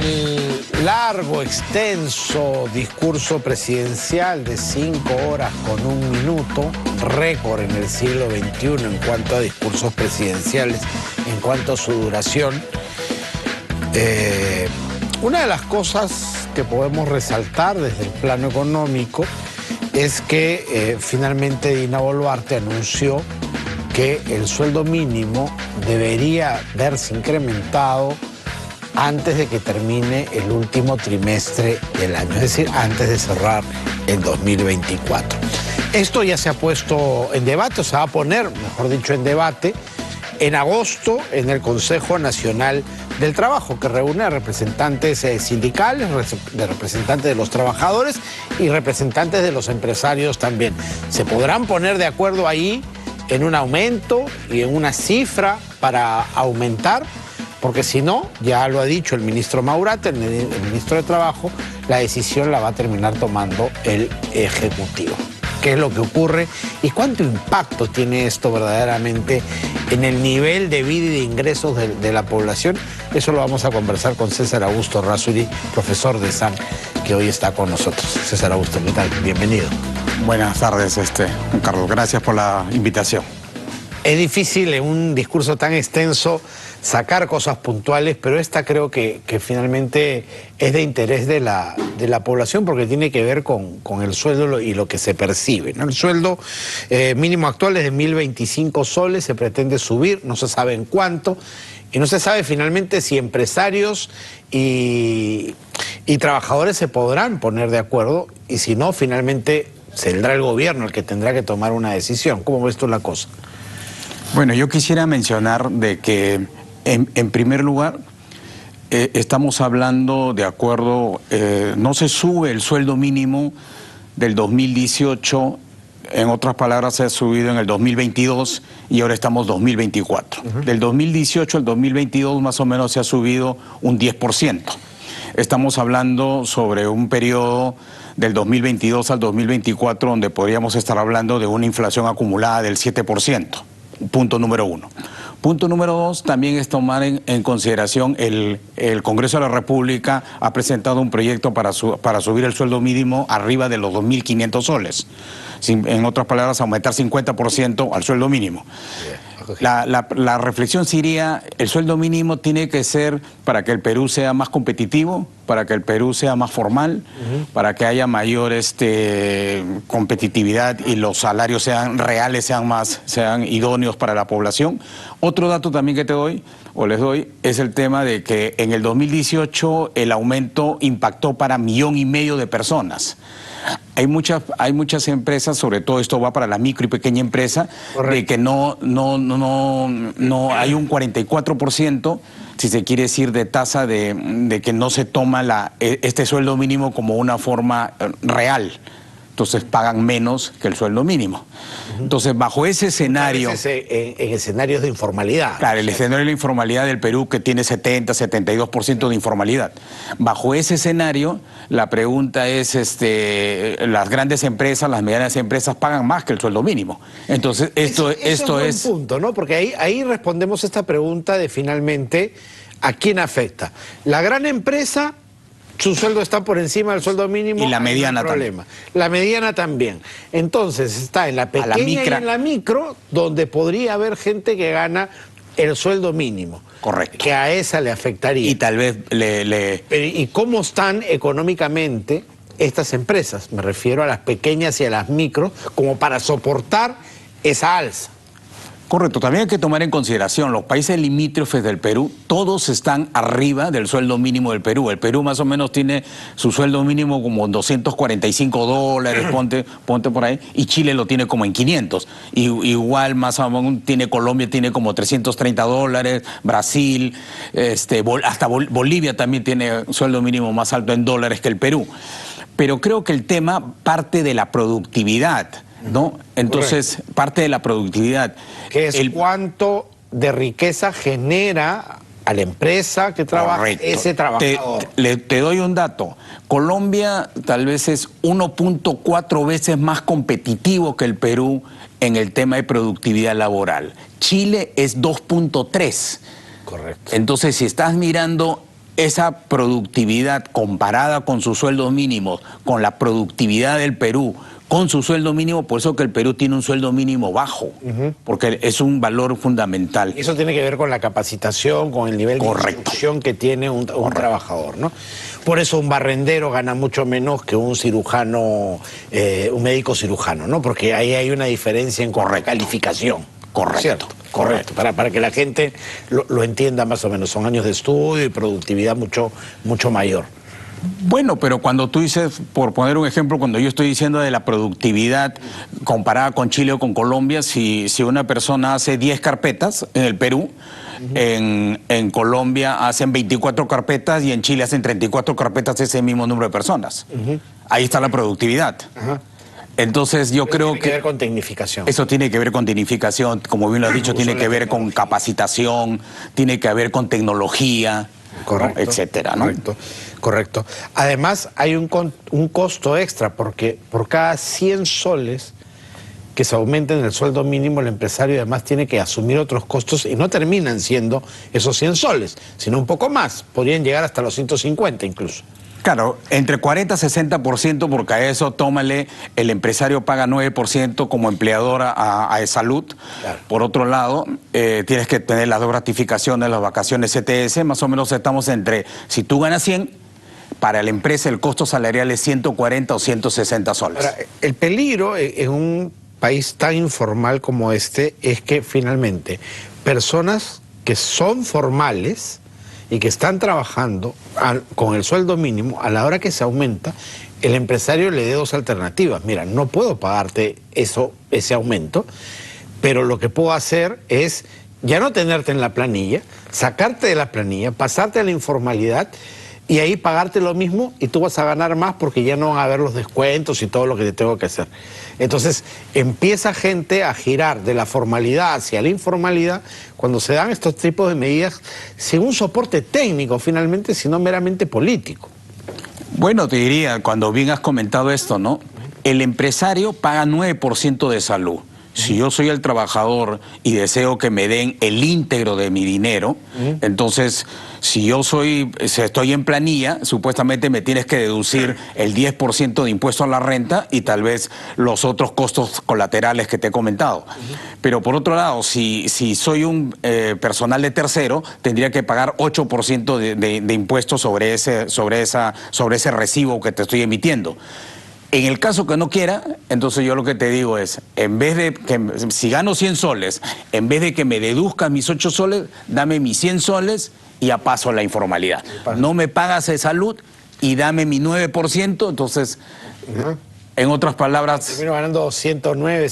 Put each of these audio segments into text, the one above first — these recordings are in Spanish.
el largo, extenso discurso presidencial de 5 horas con 1 minuto, récord en el siglo XXI en cuanto a discursos presidenciales, en cuanto a su duración, una de las cosas que podemos resaltar desde el plano económico es que finalmente Dina Boluarte anunció que el sueldo mínimo debería verse incrementado antes de que termine el último trimestre del año, es decir, antes de cerrar el 2024. Esto ya se ha puesto en debate, o se va a poner, mejor dicho, en debate, en agosto en el Consejo Nacional del Trabajo, que reúne a representantes sindicales, representantes de los trabajadores y representantes de los empresarios también. Se podrán poner de acuerdo ahí en un aumento y en una cifra para aumentar, porque si no, ya lo ha dicho el ministro Maurate, el ministro de Trabajo, la decisión la va a terminar tomando el Ejecutivo. ¿Qué es lo que ocurre y cuánto impacto tiene esto verdaderamente en el nivel de vida y de ingresos de la población? Eso lo vamos a conversar con César Augusto Errázuriz, profesor de SAM, que hoy está con nosotros. César Augusto, ¿qué tal? Bienvenido. Buenas tardes, Juan Carlos. Gracias por la invitación. Es difícil en un discurso tan extenso sacar cosas puntuales, pero esta creo que finalmente es de interés de la población porque tiene que ver con el sueldo y lo que se percibe, ¿no? El sueldo mínimo actual es de 1.025 soles, se pretende subir, no se sabe en cuánto, y no se sabe finalmente si empresarios y trabajadores se podrán poner de acuerdo, y si no, finalmente será el gobierno el que tendrá que tomar una decisión. ¿Cómo ves tú la cosa? Bueno, yo quisiera mencionar de que, en primer lugar, estamos hablando de acuerdo, no se sube el sueldo mínimo del 2018, en otras palabras, se ha subido en el 2022 y ahora estamos 2024. Del 2018 al 2022 más o menos se ha subido un 10%. Estamos hablando sobre un periodo del 2022 al 2024 donde podríamos estar hablando de una inflación acumulada del 7%. Punto número 1. Punto número 2, también es tomar en consideración el Congreso de la República ha presentado un proyecto para subir el sueldo mínimo arriba de los 2.500 soles. En otras palabras, aumentar 50% al sueldo mínimo. La reflexión sería, el sueldo mínimo tiene que ser para que el Perú sea más competitivo, para que el Perú sea más formal, para que haya mayor competitividad y los salarios sean reales, sean idóneos para la población. Otro dato también que te doy, o les doy, es el tema de que en el 2018 el aumento impactó para 1,5 millones de personas. Hay muchas empresas, sobre todo esto va para la micro y pequeña empresa, correcto, de que no hay un 44%, si se quiere decir, de tasa de que no se toma este sueldo mínimo como una forma real. Entonces pagan menos que el sueldo mínimo. Entonces, bajo ese escenario... En escenarios de informalidad. Claro, el escenario de la informalidad del Perú, que tiene 72% de informalidad. Bajo ese escenario, la pregunta es, las grandes empresas, las medianas empresas pagan más que el sueldo mínimo. Entonces, esto es un punto, ¿no? Porque ahí respondemos esta pregunta de finalmente, ¿a quién afecta? La gran empresa... Su sueldo está por encima del sueldo mínimo. Y la mediana también. también. La mediana también. Entonces está en la pequeña y en la micro, donde podría haber gente que gana el sueldo mínimo. Correcto. Que a esa le afectaría. Y tal vez ¿Y cómo están económicamente estas empresas? Me refiero a las pequeñas y a las micros, como para soportar esa alza. Correcto, también hay que tomar en consideración los países limítrofes del Perú, todos están arriba del sueldo mínimo del Perú. El Perú más o menos tiene su sueldo mínimo como en $245, ponte por ahí, y Chile lo tiene como en 500. Igual más o menos Colombia tiene como $330, Brasil, hasta Bolivia también tiene sueldo mínimo más alto en dólares que el Perú. Pero creo que el tema parte de la productividad, ¿no? Entonces, correcto, parte de la productividad. Que es cuánto de riqueza genera a la empresa que trabaja, correcto, ese trabajador. Te doy un dato. Colombia tal vez es 1.4 veces más competitivo que el Perú en el tema de productividad laboral. Chile es 2.3. Correcto. Entonces, si estás mirando esa productividad comparada con sus sueldos mínimos, con la productividad del Perú, con su sueldo mínimo, por eso que el Perú tiene un sueldo mínimo bajo, porque es un valor fundamental. Eso tiene que ver con la capacitación, con el nivel de instrucción que tiene un trabajador, ¿no? Por eso un barrendero gana mucho menos que un cirujano, un médico cirujano, ¿no? Porque ahí hay una diferencia en cuanto a calificación. Correcto. ¿Cierto? Correcto. Para que la gente lo entienda más o menos. Son años de estudio y productividad mucho mayor. Bueno, pero cuando tú dices, por poner un ejemplo, cuando yo estoy diciendo de la productividad comparada con Chile o con Colombia, si una persona hace 10 carpetas en el Perú, en Colombia hacen 24 carpetas y en Chile hacen 34 carpetas ese mismo número de personas. Ahí está la productividad. Entonces yo creo que... Tiene que ver con tecnificación. Eso tiene que ver con tecnificación, como bien lo has dicho, tiene que ver con capacitación, tiene que ver con tecnología, correcto, ¿no? Etcétera, ¿no? Correcto. Además hay un costo extra porque por cada 100 soles que se aumenten el sueldo mínimo, el empresario además tiene que asumir otros costos y no terminan siendo esos 100 soles, sino un poco más. Podrían llegar hasta los 150 incluso. Claro, entre 40 y 60%, porque a eso tómale, el empresario paga 9% como empleador a salud. Claro. Por otro lado, tienes que tener las dos gratificaciones, las vacaciones CTS, más o menos estamos entre, si tú ganas 100, para la empresa el costo salarial es 140 o 160 soles. Ahora, el peligro en un país tan informal como este es que finalmente personas que son formales y que están trabajando con el sueldo mínimo, a la hora que se aumenta, el empresario le dé dos alternativas. Mira, no puedo pagarte ese aumento, pero lo que puedo hacer es ya no tenerte en la planilla, sacarte de la planilla, pasarte a la informalidad y ahí pagarte lo mismo y tú vas a ganar más porque ya no van a haber los descuentos y todo lo que te tengo que hacer. Entonces empieza gente a girar de la formalidad hacia la informalidad cuando se dan estos tipos de medidas sin un soporte técnico finalmente, sino meramente político. Bueno, te diría, cuando bien has comentado esto, ¿no? El empresario paga 9% de salud. Si yo soy el trabajador y deseo que me den el íntegro de mi dinero, entonces, si yo estoy en planilla, supuestamente me tienes que deducir el 10% de impuesto a la renta y tal vez los otros costos colaterales que te he comentado. Pero por otro lado, si soy un personal de tercero, tendría que pagar 8% de impuestos sobre ese recibo que te estoy emitiendo. En el caso que no quiera, entonces yo lo que te digo es, en vez de que, si gano 100 soles, en vez de que me deduzcas mis 8 soles, dame mis 100 soles y ya paso a la informalidad. No me pagas de salud y dame mi 9%, entonces, en otras palabras... Termino ganando 109,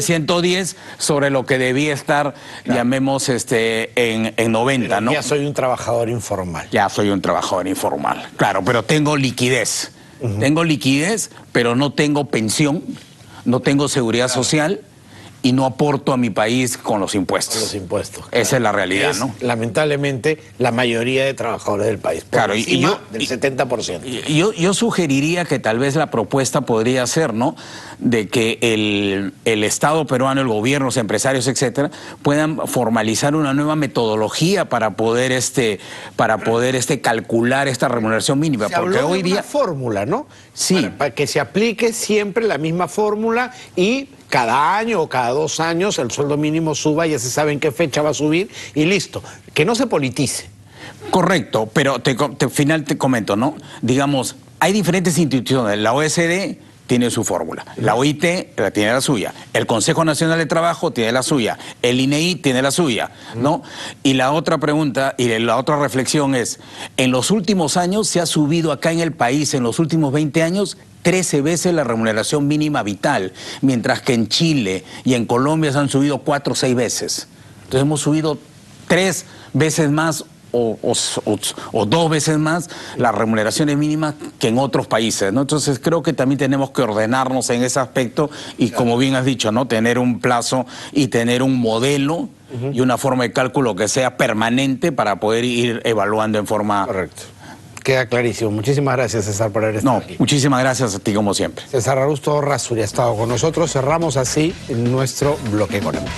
110 sobre lo que debía estar, llamemos, en 90, pero ¿no? Ya soy un trabajador informal. Ya soy un trabajador informal, claro, pero tengo liquidez. Tengo liquidez, pero no tengo pensión, no tengo seguridad social y no aporto a mi país con los impuestos. Con los impuestos. Claro. Esa es la realidad, ¿no? Lamentablemente, la mayoría de trabajadores del país. Por encima del 70%. Yo sugeriría que tal vez la propuesta podría ser, ¿no?, de que el Estado peruano, el gobierno, los empresarios, etcétera, puedan formalizar una nueva metodología para poder calcular esta remuneración mínima. Porque hoy día... una fórmula, ¿no? Sí. Para que se aplique siempre la misma fórmula y cada año o cada 2 años el sueldo mínimo suba, ya se sabe en qué fecha va a subir y listo. Que no se politice. Correcto, pero final te comento, ¿no? Digamos, hay diferentes instituciones. La OECD tiene su fórmula, la OIT tiene la suya, el Consejo Nacional de Trabajo tiene la suya, el INEI tiene la suya, ¿no? Y la otra pregunta y la otra reflexión es, en los últimos años se ha subido acá en el país, en los últimos 20 años, 13 veces la remuneración mínima vital, mientras que en Chile y en Colombia se han subido 4 o 6 veces. Entonces hemos subido 3 veces más o 2 veces más las remuneraciones mínimas que en otros países, ¿no? Entonces creo que también tenemos que ordenarnos en ese aspecto y, como bien has dicho, ¿no?, tener un plazo y tener un modelo y una forma de cálculo que sea permanente para poder ir evaluando en forma... Correcto. Queda clarísimo. Muchísimas gracias, César, por haber estado aquí. Muchísimas gracias a ti, como siempre. César Augusto Errázuriz ha estado con nosotros. Cerramos así nuestro bloque económico.